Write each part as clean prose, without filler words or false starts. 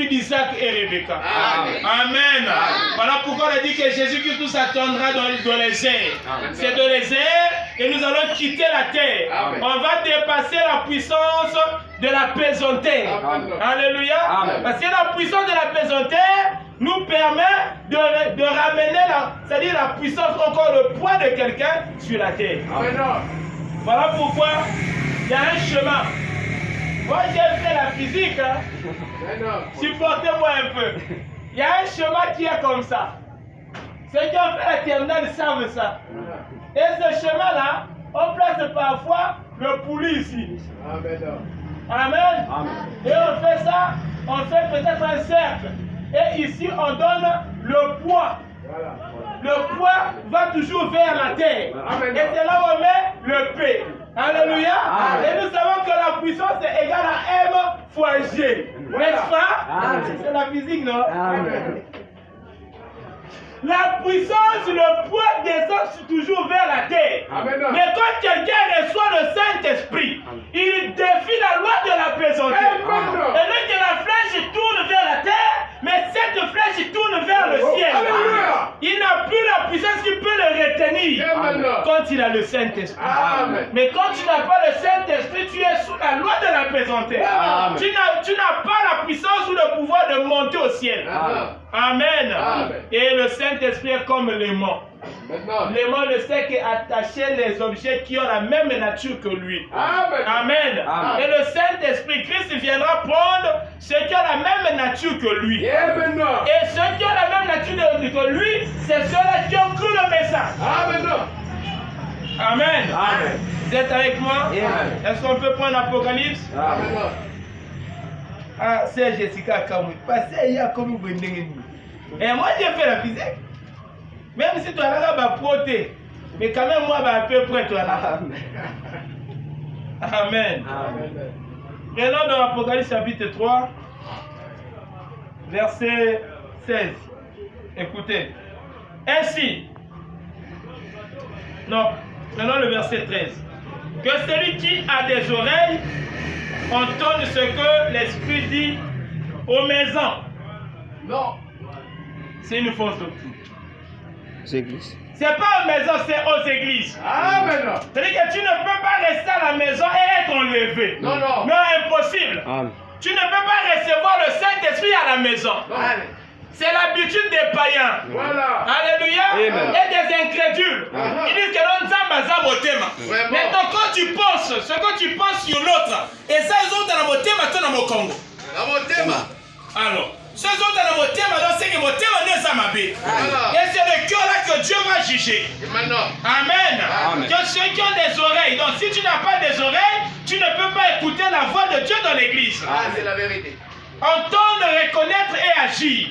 d'Isaac et Rebecca. Amen. Amen. Voilà pourquoi on a dit que Jésus-Christ nous attendra dans les airs. C'est dans les airs et nous allons quitter la terre. Amen. On va dépasser la puissance de la pesanteur. Alléluia. Amen. Parce que la puissance de la pesanteur nous permet de ramener c'est-à-dire la puissance, encore le poids de quelqu'un sur la terre. Amen. Voilà pourquoi il y a un chemin. Moi j'ai fait la physique. Supportez-moi un peu. Il y a un chemin qui est comme ça. Ceux qui ont fait la terminale savent ça. Et ce chemin-là, on place parfois le poulie ici. Amen. Amen. Et on fait ça, on fait peut-être un cercle. Et ici, on donne le poids. Le poids va toujours vers la terre. Amen. Et c'est là où on met le P. Alléluia. Amen. Et nous savons que la puissance est égale à M fois G. N'est-ce pas? C'est la physique, non? Amen. La puissance, le poids descend toujours vers la terre. Amen. Mais quand quelqu'un reçoit le Saint-Esprit, il défie la loi de la pesanteur. Et non que la flèche tourne vers la terre, mais cette flèche tourne vers le ciel. Amen. Il n'a plus la puissance qui peut le retenir. Amen. Quand il a le Saint-Esprit. Mais quand tu n'as pas le Saint-Esprit, tu es sous la loi de la pesanteur. Tu n'as pas la puissance ou le pouvoir de monter au ciel. Amen. Amen. Et le Saint-Esprit est comme l'aimant. L'aimant ne sait qu'attacher les objets qui ont la même nature que lui. Amen. Amen. Amen. Et le Saint-Esprit, Christ viendra prendre ceux qui ont la même nature que lui. Amen. Et ceux qui ont la même nature que lui, c'est ceux-là qui ont cru le message. Amen. Amen. Amen. Vous êtes avec moi? Amen. Est-ce qu'on peut prendre l'Apocalypse? Amen. Ah, c'est Jessica Kamou. Parce qu'il y a comme vous. Et moi, j'ai fait la physique. Même si tu as là, proté. Mais quand même, moi, à peu près, tu as là. Amen. Amen. Maintenant, dans l'Apocalypse chapitre 3, verset 16. Écoutez. Ainsi. Non, maintenant le verset 13. Que celui qui a des oreilles entende ce que l'Esprit dit aux maisons. Non. C'est une fausse doctrine. Églises. C'est pas aux maisons, c'est aux églises. Amen. C'est-à-dire que tu ne peux pas rester à la maison et être enlevé. Non, non. Non, impossible. Amen. Tu ne peux pas recevoir le Saint-Esprit à la maison. Amen. C'est l'habitude des païens. Voilà. Alléluia. Amen. Et des incrédules. Ils disent que l'on zamba motema. Maintenant, quand tu penses, ce que tu penses sur l'autre, et ça, ils ont dans le motema, tu dans le Congo. La motema. Alors, ceux autres dans le motema, c'est que le motema n'est pas ma bête. Et c'est le cœur là que Dieu va juger. Amen. Amen. Que ceux qui ont des oreilles, donc si tu n'as pas des oreilles, tu ne peux pas écouter la voix de Dieu dans l'église. Ah, c'est la vérité. Entendre, reconnaître et agir.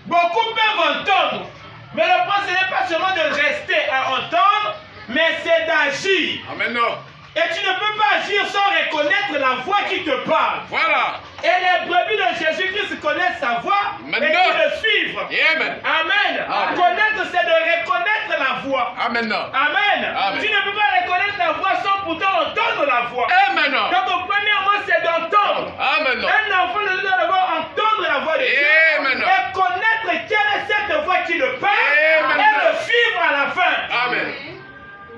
Beaucoup peuvent entendre, mais le point ce n'est pas seulement de rester à entendre, mais c'est d'agir. Amen. Et tu ne peux pas agir sans reconnaître la voix qui te parle. Voilà. Et les brebis de Jésus-Christ connaissent sa voix et qui le suivent. Amen. Amen. Amen. Connaître, c'est de reconnaître la voix. Amen. Amen. Amen. Tu ne peux pas reconnaître la voix sans pourtant entendre la voix. Amen. Donc, premièrement, c'est d'entendre. Amen. Un enfant ne doit d'abord entendre la voix de Dieu. Amen. Et connaître quelle est cette voix qui le parle. Amen. Et le suivre à la fin. Amen.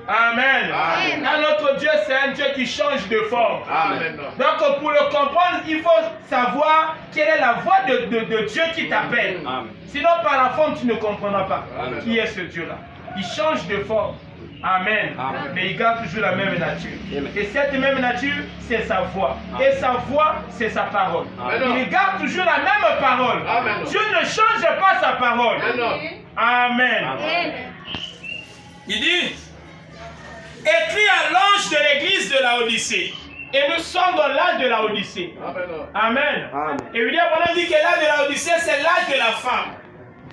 Amen. Amen. Ah, notre Dieu, c'est un Dieu qui change de forme. Amen. Donc, pour le comprendre, il faut savoir quelle est la voix de Dieu qui t'appelle. Sinon, par la forme, tu ne comprendras pas. Amen. Qui est ce Dieu-là. Il change de forme. Amen. Amen. Mais il garde toujours la même nature. Amen. Et cette même nature, c'est sa voix. Amen. Et sa voix, c'est sa parole. Amen. Il garde toujours la même parole. Amen. Dieu ne change pas sa parole. Amen. Amen. Amen. Il dit... Écrit à l'ange de l'église de Laodicée. Et nous sommes dans l'âge de Laodicée. Amen. Amen. Et William Branham dit que l'âge de Laodicée, c'est l'âge de la femme.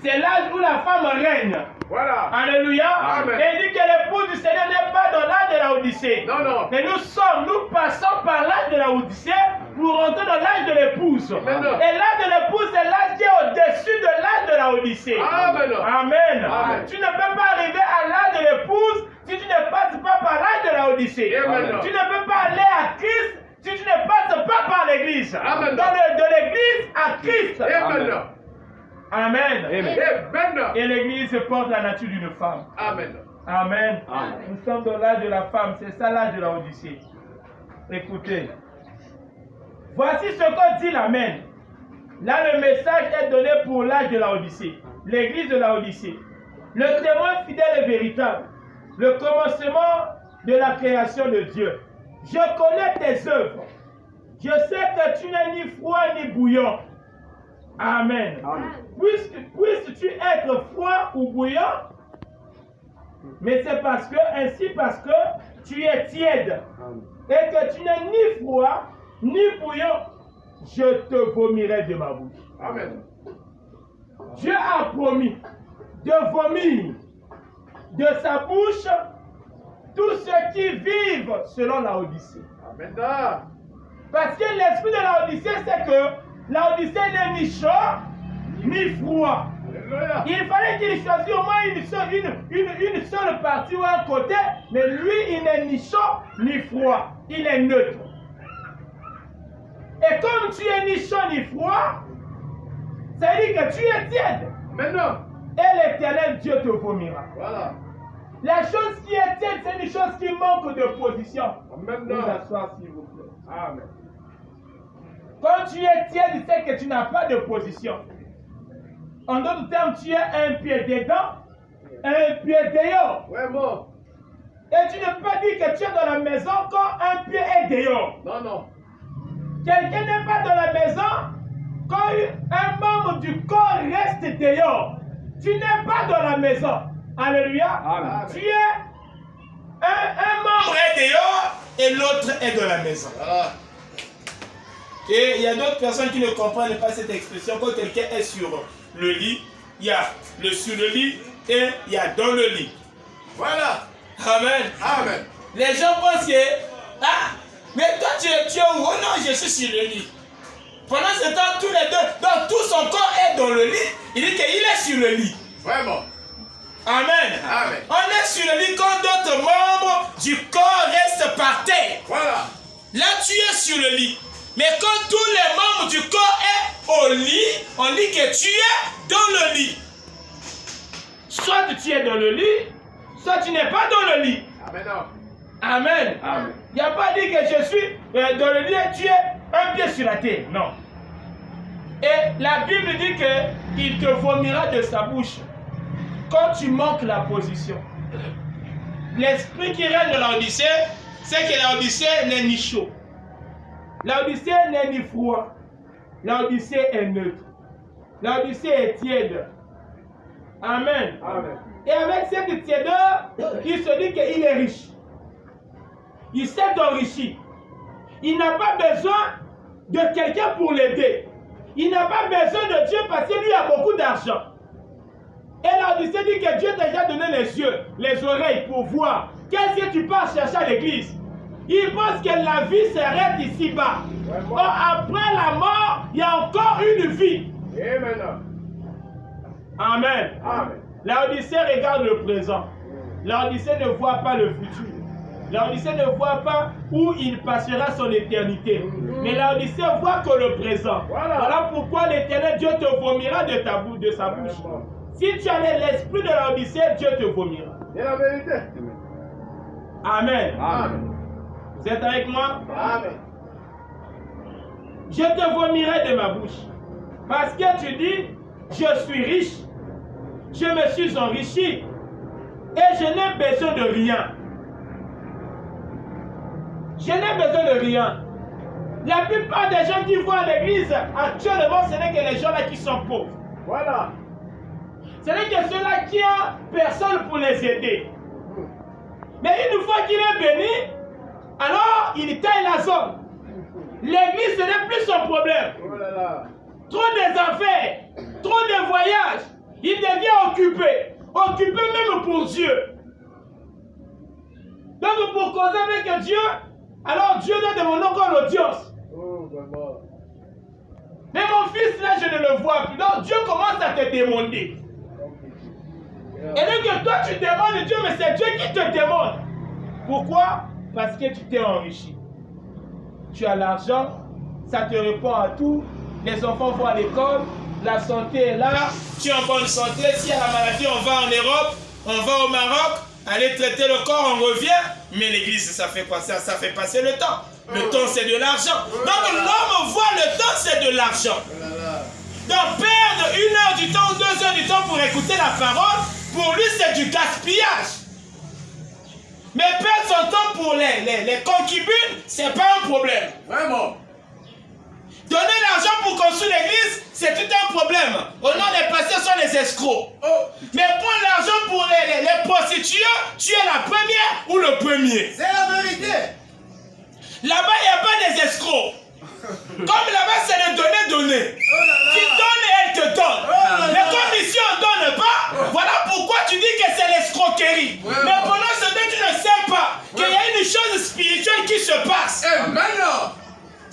C'est l'âge où la femme règne. Voilà. Alléluia. Amen. Et il dit que l'époux du Seigneur n'est pas dans l'âge de Laodicée. Non, non. Mais nous passons par l'âge de Laodicée pour rentrer dans l'âge de l'épouse. Et l'âge de l'épouse, c'est l'âge qui est au-dessus de l'âge de Laodicée. Amen. Amen. Amen. Tu ne peux pas arriver à l'âge de l'épouse si tu ne passes pas par l'âge de Laodicée. Amen. Tu ne peux pas aller à Christ si tu ne passes pas par l'église. De l'église à Christ. Amen. Amen. Amen. Et l'Église porte la nature d'une femme. Amen. Amen. Amen. Nous sommes dans l'âge de la femme, c'est ça l'âge de la Odyssée. Écoutez. Voici ce que dit l'Amen. Là, le message est donné pour l'âge de la Odyssée. L'église de la Odyssée. Le témoin fidèle et véritable. Le commencement de la création de Dieu. Je connais tes œuvres. Je sais que tu n'es ni froid ni bouillant. Amen. Puisses-tu être froid ou bouillant? Mais c'est parce que tu es tiède. Et que tu n'es ni froid ni bouillant, je te vomirai de ma bouche. Amen. Dieu a promis de vomir de sa bouche tous ceux qui vivent selon la Odyssée. Amen. Parce que l'esprit de la Odyssée, c'est que la Odyssée n'est ni chaud ni froid. Alléluia. Il fallait qu'il choisisse au moins une seule partie ou un côté, mais lui, il n'est ni chaud ni froid. Il est neutre. Et comme tu es ni chaud ni froid, ça veut dire que tu es tiède. Maintenant. Et l'Éternel Dieu te vomira. Voilà. La chose qui est tiède, c'est une chose qui manque de position. Amen. Vous asseoir, s'il vous plaît. Amen. Quand tu es tiède, c'est que tu n'as pas de position. En d'autres termes, tu es un pied dedans, un pied dehors. Vraiment. Et tu ne peux pas dire que tu es dans la maison quand un pied est dehors. Non, non. Quelqu'un n'est pas dans la maison quand un membre du corps reste dehors. Tu n'es pas dans la maison. Alléluia. Amen. Tu es un membre est dehors et l'autre est dans la maison. Voilà. Et il y a d'autres personnes qui ne comprennent pas cette expression. Quand quelqu'un est sur le lit, il y a le sur le lit et il y a dans le lit. Voilà. Amen. Amen. Les gens pensent que, mais toi tu es où? Oh non, je suis sur le lit. Pendant ce temps, tous les deux, donc tout son corps est dans le lit. Il dit qu'il est sur le lit. Vraiment. Amen. Amen. On est sur le lit quand d'autres membres du corps restent par terre. Voilà. Là, tu es sur le lit. Mais quand tous les membres du corps sont au lit, on dit que tu es dans le lit. Soit tu es dans le lit, soit tu n'es pas dans le lit. Amen. Amen. Amen. Il n'y a pas dit que je suis dans le lit et tu es un pied sur la terre. Non. Et la Bible dit qu'il te vomira de sa bouche quand tu manques la position. L'esprit qui règne dans l'Odyssée, c'est que l'Odyssée n'est ni chaud. L'Odyssée n'est ni froid. L'Odyssée est neutre. L'Odyssée est tiède. Amen. Amen. Et avec cette tiédeur, il se dit qu'il est riche. Il s'est enrichi. Il n'a pas besoin de quelqu'un pour l'aider. Il n'a pas besoin de Dieu parce que lui a beaucoup d'argent. Et l'Odyssée dit que Dieu t'a déjà donné les yeux, les oreilles pour voir. Qu'est-ce que tu pars chercher à l'église? Il pense que la vie s'arrête ici-bas. Or, après la mort, il y a encore une vie. Amen. Amen. Amen. L'Odyssée regarde le présent. L'Odyssée ne voit pas le futur. L'Odyssée ne voit pas où il passera son éternité. Mais l'Odyssée voit que le présent. Voilà pourquoi l'Éternel Dieu te vomira de sa bouche. Si tu as l'esprit de l'Odyssée, Dieu te vomira. C'est la vérité. Amen. Amen. Vous êtes avec moi? Amen. Je te vomirai de ma bouche. Parce que tu dis, je suis riche. Je me suis enrichi. Et je n'ai besoin de rien. Je n'ai besoin de rien. La plupart des gens qui vont à l'église actuellement, ce n'est que les gens là qui sont pauvres. Voilà. Ce n'est que ceux-là qui ont personne pour les aider. Mais une fois qu'il est béni, alors il taille la zone. L'église, ce n'est plus son problème. Oh là là. Trop des affaires, trop de voyages. Il devient occupé. Occupé même pour Dieu. Donc pour causer avec Dieu, alors Dieu doit demander encore l'audience. Oh, vraiment. Mais mon fils là, je ne le vois plus. Donc Dieu commence à te demander. Et donc toi tu demandes Dieu, mais c'est Dieu qui te demande. Pourquoi? Parce que tu t'es enrichi. Tu as l'argent, ça te répond à tout. Les enfants vont à l'école, la santé est là, tu es en bonne santé. S'il y a la maladie, on va en Europe, on va au Maroc, aller traiter le corps, on revient. Mais l'église, ça fait quoi? Ça fait passer le temps. Le temps, c'est de l'argent. Donc l'homme voit le temps, c'est de l'argent. Donc perdre 1 heure du temps ou 2 heures du temps pour écouter la parole, pour lui, c'est du gaspillage. Mais perdre son temps pour les concubines, c'est pas un problème. Vraiment. Donner l'argent pour construire l'église, c'est tout un problème. Au nom des pasteurs sont les escrocs. Mais prendre l'argent pour les prostituées, tu es la première ou le premier. C'est la vérité. Là-bas, il n'y a pas des escrocs. Comme là-bas, c'est le donner. Tu donnes et elle te donne. Mais comme ici, on ne donne pas, voilà pourquoi tu dis que c'est l'escroquerie. Mais pendant ce temps, tu ne sais pas qu'il y a une chose spirituelle qui se passe. Maintenant.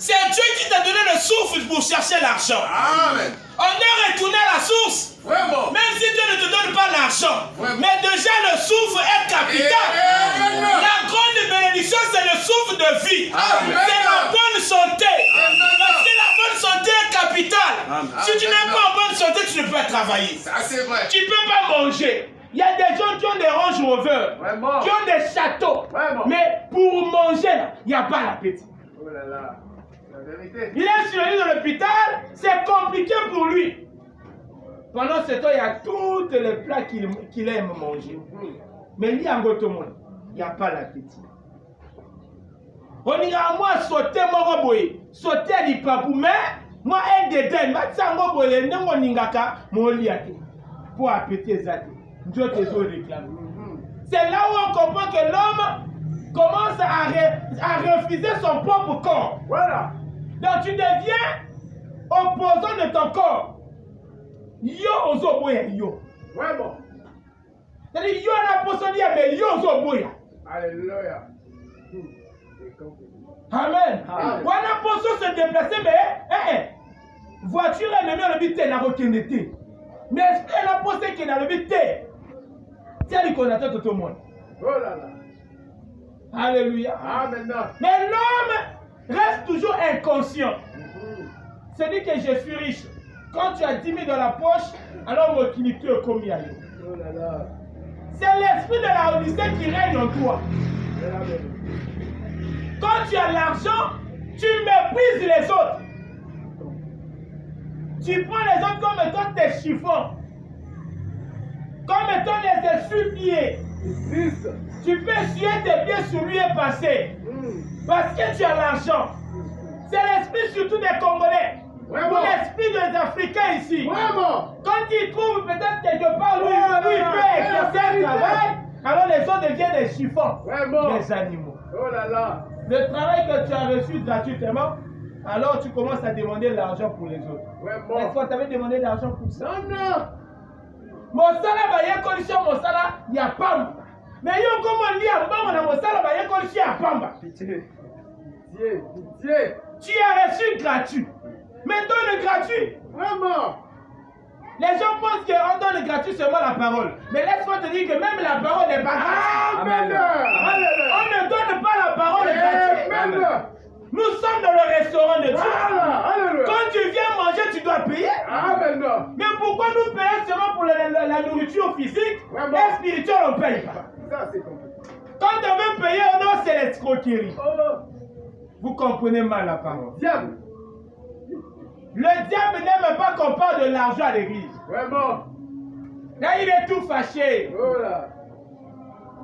C'est Dieu qui t'a donné le souffle pour chercher l'argent. Amen. On est retourné à la source. Vraiment. Même si Dieu ne te donne pas l'argent. Mais déjà le souffle est capital. La grande bénédiction, c'est le souffle de vie. C'est la bonne santé. Parce que la bonne santé est capitale. Si tu n'es pas en bonne santé, tu ne peux pas travailler. Ça, c'est vrai. Tu ne peux pas manger. Il y a des gens qui ont des Range Rover, qui ont des châteaux. Mais pour manger, il n'y a pas l'appétit. Oh là là. La vérité. Il est sur l'île de l'hôpital, c'est compliqué pour lui. Pendant ce temps, il y a tous les plats qu'il aime manger. Mais lui, en Gotomon, il n'y a pas l'appétit. On ira à moi sauter mon roboy, sauter à l'ipapou, mais moi, un des deux, matsango boye, n'engo ningaka, mon liate, pour appéter zate. Dieu te réclame. C'est là où on comprend que l'homme commence à refuser son propre corps. Voilà. Donc tu deviens opposant de ton corps. Yo ozo boya yo. Vraiment. C'est-à-dire yo na posodia mais yo ozo boya. Alléluia. Amen. Wana poso se déplacer mais voiture est même le but na rekenete. Mais elle a posé qu'il a le but. Tiens lui qu'on attend tout le monde. Oh là là. Alléluia. Amen. Mais l'homme reste toujours inconscient. C'est-à-dire que je suis riche. Quand tu as 10 000 dans la poche, alors mon utilité est combien? Oh là là. C'est l'esprit de la Odyssée qui règne en toi. Quand tu as l'argent, tu méprises les autres. Tu prends les autres comme étant tes chiffons, comme étant les essuie-pieds. Tu peux essuyer tes pieds sur lui et passer. Parce que tu as l'argent. C'est l'esprit surtout des Congolais. Ou l'esprit des Africains ici. Vraiment. Quand ils trouvent peut-être quelque part où il peut exercer un travail, alors les autres deviennent des chiffons, des animaux. Oh là là. Le travail que tu as reçu gratuitement, alors tu commences à demander l'argent pour les autres. Est-ce qu'on t'avait demandé l'argent pour ça? Non. Mon salaire, il y a condition, mon salaire, il y a pas. Mais il y a comment dire, mon salaire, il y a condition, il y a pas. Pitié. Tu as reçu gratuit. Mais donne gratuit. Vraiment. Les gens pensent qu'on donne gratuit seulement la parole. Mais laisse-moi te dire que même la parole n'est pas gratuite. Amen. On ne donne pas la parole gratuite. Nous sommes dans le restaurant de Dieu. Quand tu viens manger, tu dois payer. Amen. Mais pourquoi nous payons seulement pour la nourriture physique et spirituelle, on ne paye pas? Ça, c'est compliqué. Quand on veut payer, non, c'est l'escroquerie. Vous comprenez mal la parole. Diable. Le diable n'aime pas qu'on parle de l'argent à l'église. Vraiment. Là, il est tout fâché. Oh là.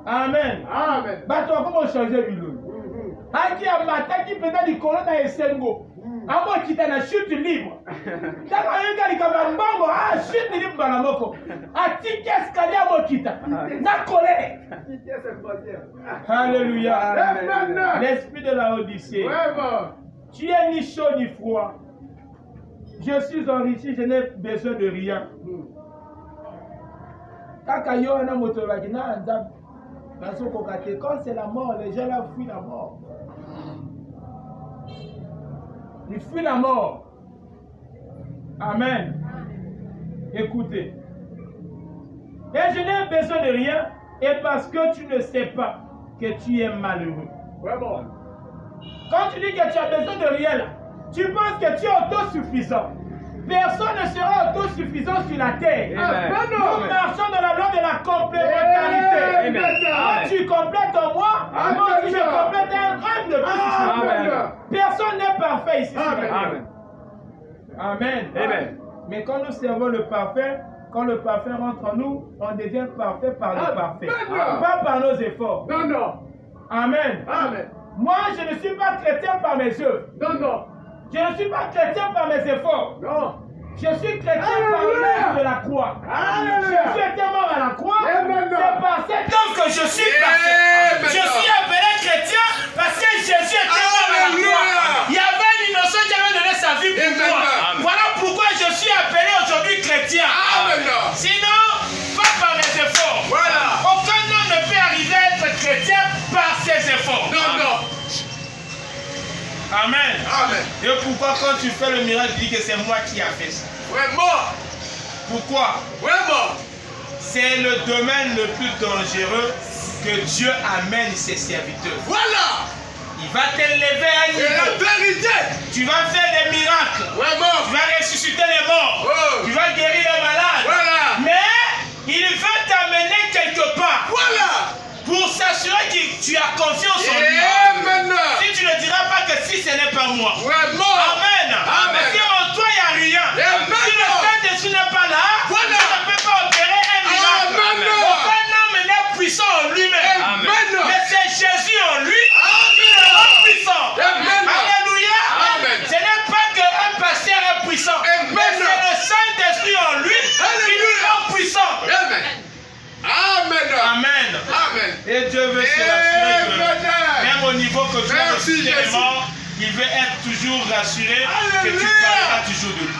Amen. Amen. Bah, toi, comment changer Bilou? Qui a matin qui peut dire qu'on a un sengo. À moi qui t'a la chute libre. T'as pas un gars qui a un bango, chute libre dans la moko. A ticket escalier à moi qui t'a. Na colère. Alléluia. L'esprit de la Odyssée. Tu es ni chaud ni froid. Je suis enrichi, je n'ai besoin de rien. Quand c'est la mort, les gens là fuient la mort. Ils fuient la mort. Amen. Écoutez. Et je n'ai besoin de rien, et parce que tu ne sais pas que tu es malheureux. Vraiment. Quand tu dis que tu as besoin de rien là, Tu penses que tu es autosuffisant. Personne ne sera autosuffisant sur la terre. Nous marchons dans la loi de la complémentarité. Quand tu complètes en moi, moi aussi je complète un de plus. Personne n'est parfait ici. Amen. Mais quand nous servons le parfait, quand le parfait rentre en nous, on devient parfait par le parfait. Pas par nos efforts. Amen. Moi, je ne suis pas chrétien par mes œuvres. Je ne suis pas chrétien par mes efforts. Je suis chrétien par l'œuvre de la croix. Jésus était mort à la croix. C'est par cet homme que je suis parfait. Je suis appelé chrétien parce que Jésus était mort à la croix. Il y avait un innocent qui avait donné sa vie pour moi. Voilà pourquoi je suis appelé aujourd'hui chrétien. Sinon, pas par mes efforts. Aucun homme ne peut arriver à être chrétien par ses efforts. Amen. Et pourquoi quand tu fais le miracle, tu dis que c'est moi qui a fait ça? Pourquoi? C'est le domaine le plus dangereux que Dieu amène ses serviteurs. Il va t'élever à un niveau. Tu vas faire des miracles. Tu vas ressusciter les morts. Tu vas guérir les malades. Mais il veut t'amener quelque part. Pour s'assurer que tu as confiance en lui. Si tu ne diras pas que si ce n'est pas moi. Amen. Mais si en toi il n'y a rien. Si le Saint-Esprit n'est pas là, tu ne peux pas opérer un miracle. Aucun homme n'est puissant en lui-même. Mais c'est Jésus en lui qui le rend puissant. Alléluia. Ce n'est pas qu'un pasteur est puissant. Mais c'est le Saint-Esprit en lui qui nous rend puissant. Amen. Et Dieu veut se rassurer que même au niveau que tu as reçu les morts, il veut être toujours rassuré que tu parleras toujours de lui.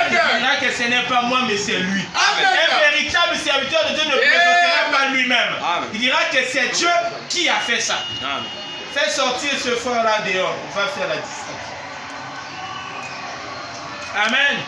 Il dira que ce n'est pas moi mais c'est lui. Un véritable serviteur de Dieu ne présentera pas lui-même. Il dira que c'est Dieu qui a fait ça. Fais sortir ce frère là dehors. On va faire la distance. Amen.